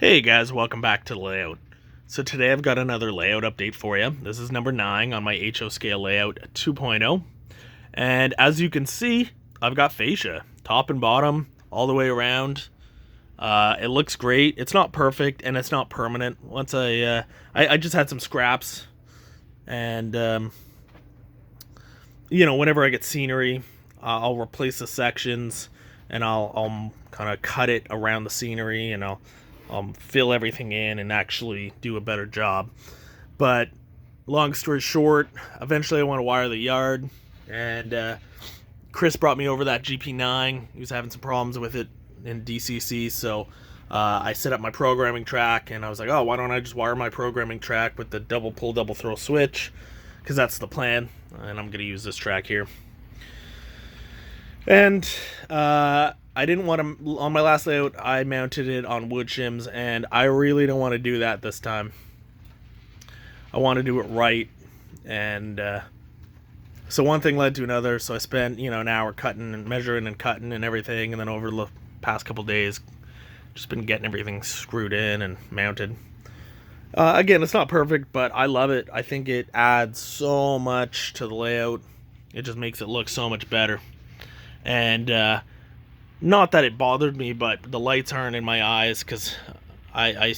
Hey guys, welcome back to the layout. So today I've got another layout update for you. This is number 9 on my HO scale layout 2.0. And as you can see, I've got fascia, top and bottom, all the way around. It looks great. It's not perfect and it's not permanent. Once I just had some scraps, and whenever I get scenery, I'll replace the sections, and I'll kind of cut it around the scenery, and I'll fill everything in and actually do a better job. But long story short, eventually I want to wire the yard, and Chris brought me over that GP9. He was having some problems with it in DCC, so I set up my programming track, and I was like, oh, why don't I just wire my programming track with the double pull, double throw switch, because that's the plan, and I'm going to use this track here. And I didn't want to, on my last layout, I mounted it on wood shims, and I really don't want to do that this time. I want to do it right, and so one thing led to another, so I spent, an hour cutting and measuring and cutting and everything, and then over the past couple days, just been getting everything screwed in and mounted. Again, it's not perfect, but I love it. I think it adds so much to the layout. It just makes it look so much better. And not that it bothered me, but the lights aren't in my eyes because I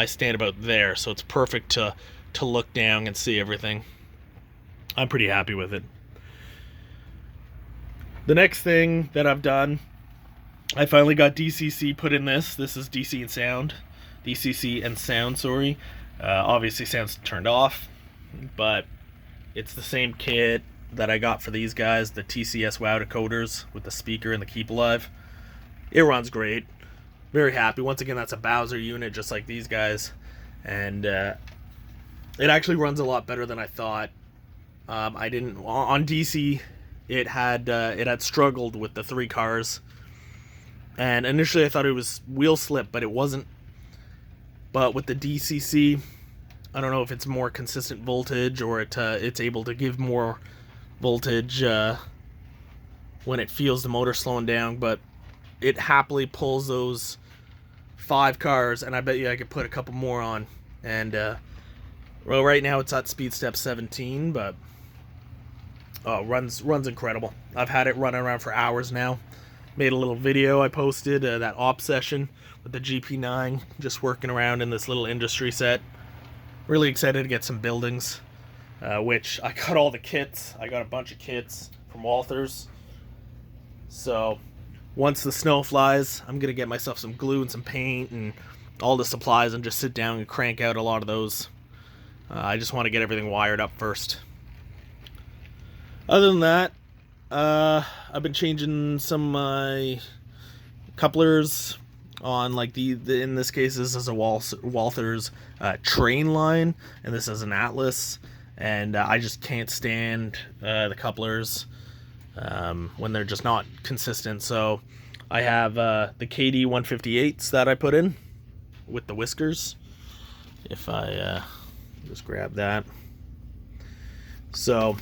stand about there, so it's perfect to look down and see everything. I'm pretty happy with it. The next thing that I've done, I finally got DCC put in this. This is DCC and sound, sorry. Obviously sound's turned off, but it's the same kit that I got for these guys, the TCS WOW decoders with the speaker and the Keep Alive. It runs great. Very happy. Once again, that's a Bowser unit just like these guys, and it actually runs a lot better than I thought. I didn't on DC. It had struggled with the 3 cars, and initially I thought it was wheel slip, but it wasn't. But with the DCC, I don't know if it's more consistent voltage or it's able to give more voltage when it feels the motor slowing down, but it happily pulls those 5 cars, and I bet you I could put a couple more on. And well, right now it's at speed step 17, but runs incredible. I've had it running around for hours now. Made a little video I posted, that op session with the GP9, just working around in this little industry set. Really excited to get some buildings, which I got all the kits. I got a bunch of kits from Walthers. So once the snow flies, I'm going to get myself some glue and some paint and all the supplies and just sit down and crank out a lot of those. I just want to get everything wired up first. Other than that, I've been changing some of my couplers on, like the in this case this is a Walthers train line, and this is an Atlas, and I just can't stand the couplers when they're just not consistent. So I have the KD 158s that I put in with the whiskers. If I just grab that. So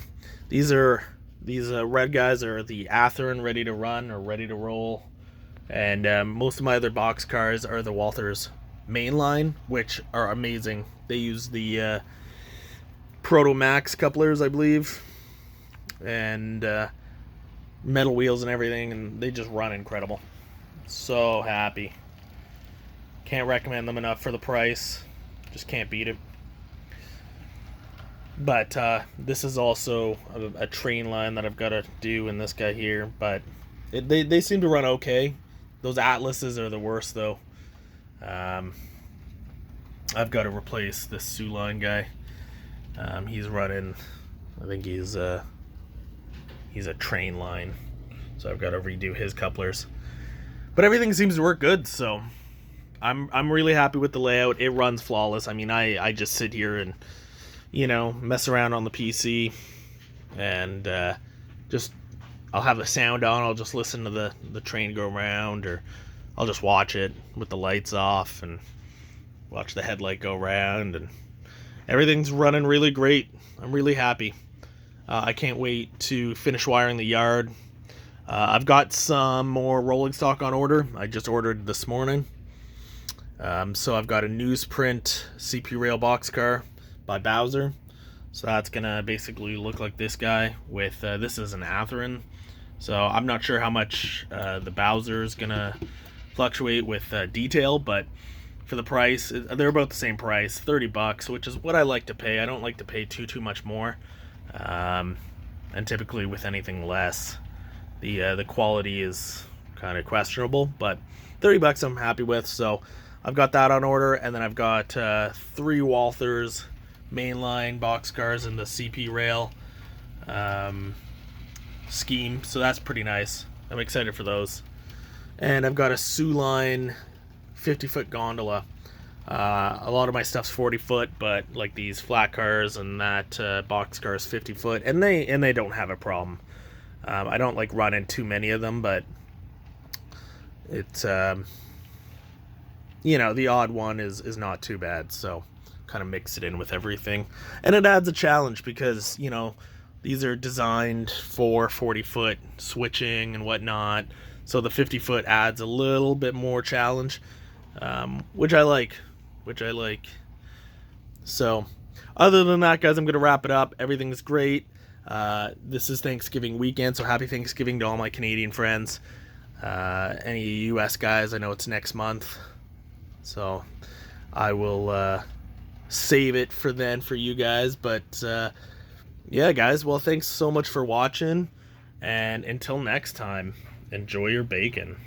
these red guys are the Athearn ready to run or ready to roll, and most of my other box cars are the Walthers mainline, which are amazing. They use the Proto Max couplers, I believe, and metal wheels and everything, and they just run incredible. So happy. Can't recommend them enough for the price. Just can't beat it. But this is also a train line that I've got to do in this guy here, but they seem to run okay. Those Atlases are the worst, though. I've got to replace this Suline guy. He's running, I think he's a train line, so I've got to redo his couplers. But everything seems to work good, so I'm really happy with the layout. It runs flawless. I mean, I just sit here and mess around on the PC, and I'll have the sound on. I'll just listen to the train go around, or I'll just watch it with the lights off and watch the headlight go around, and everything's running really great. I'm really happy. I can't wait to finish wiring the yard. I've got some more rolling stock on order. I just ordered this morning, So I've got a newsprint CP rail boxcar by Bowser. So that's gonna basically look like this guy with this is an Atherin. So I'm not sure how much the Bowser is gonna fluctuate with detail, but for the price, they're about the same price, $30, which is what I like to pay. I don't like to pay too much more, and typically with anything less, the quality is kind of questionable. But $30 I'm happy with. So I've got that on order, and then I've got 3 Walthers mainline boxcars in the CP rail scheme. So that's pretty nice. I'm excited for those. And I've got a Sioux Line 50-foot gondola. A lot of my stuff's 40-foot, but like these flat cars and that boxcar is 50-foot, and they don't have a problem. I don't like running too many of them, but it's you know, the odd one is not too bad. So kind of mix it in with everything, and it adds a challenge because, you know, these are designed for 40-foot switching and whatnot. So the 50-foot adds a little bit more challenge, which I like. So other than that, guys, I'm going to wrap it up. Everything's great. This is Thanksgiving weekend, so happy Thanksgiving to all my Canadian friends. Any US guys, I know it's next month, so I will save it for then for you guys. But yeah, guys, well, thanks so much for watching, and until next time, enjoy your bacon.